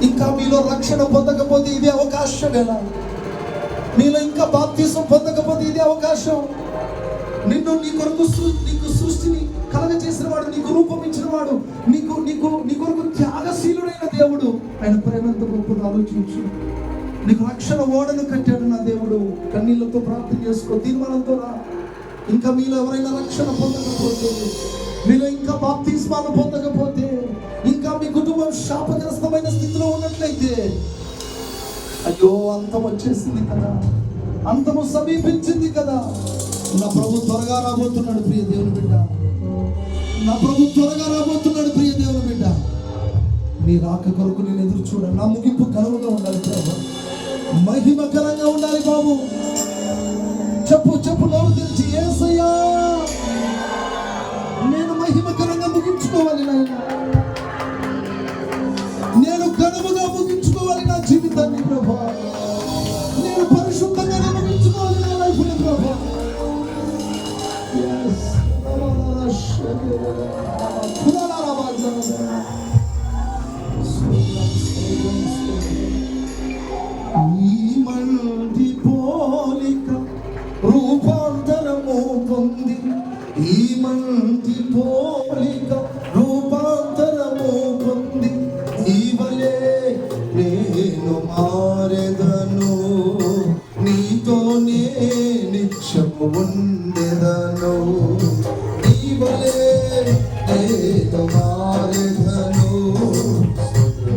ఇంకా మీలో రక్షణ పొందకపోతే ఇది అవకాశమేనా? మీలో ఇంకా బాప్తిసం పొందకపోతే ఇది అవకాశం. నిన్ను నీ కొరకు నీకు సృష్టిని కలగజేసిన వాడు, నీకు రూపమించిన వాడు, నీ కొరకు త్యాగశీలుడైన దేవుడు. ఆయన ప్రేమ ఎంత గొప్పదో ఆలోచించు. నీకు రక్షణ ఓడను కట్టాడు నా దేవుడు. కన్నీళ్లతో ప్రార్థన చేసుకో, తీర్మానంతో రా. ఇంకా మీలో ఎవరైనా రక్షణ పొందకపోతే, మీలో ఇంకా బాప్తిస్మాలు పొందకపోతే, ఇంకా మీ కుటుంబం శాపగ్రస్తమైన స్థితిలో ఉన్నట్లయితే, అయ్యో అంతం వచ్చేసింది కదా, అంతము సమీపించింది కదా. నా ప్రభు త్వరగా రాబోతున్నాడు ప్రియ దేవుని బిడ్డ. నా ప్రభు త్వరగా రాబోతున్నాడు ప్రియ దేవుని బిడ్డ. నీ రాక కొరకు నేను ఎదురు చూడాలి. నా ముగింపు ఘనముగా ఉండాలి ప్రభు, మహిమకరంగా ఉండాలి బాబు. చెప్పు నోరు తెరిచి, యేసయ్యా నేను మహిమకరంగా ముగించుకోవాలి నాయనా, నేను ఘనముగా ముగించుకోవాలి నా జీవితాన్ని ప్రభు, నేను పరిశుద్ధంగా ముగించుకోవాలి నా లైఫ్ని ప్రభు. ఈ మంది పోలిక రూపాంతరము పొంది, ఈ మంది పోలిక రూపాంతరము పొంది, ఈవలే నేను మారెదను, నీతోనే నిత్యము ఉండెదను. ఈవలే నేను మారెదను,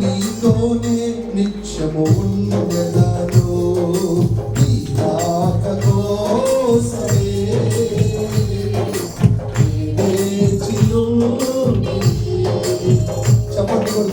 నీతోనే నిత్యము ఉండెదను. నీ రాక కోసమే చెప్పండి.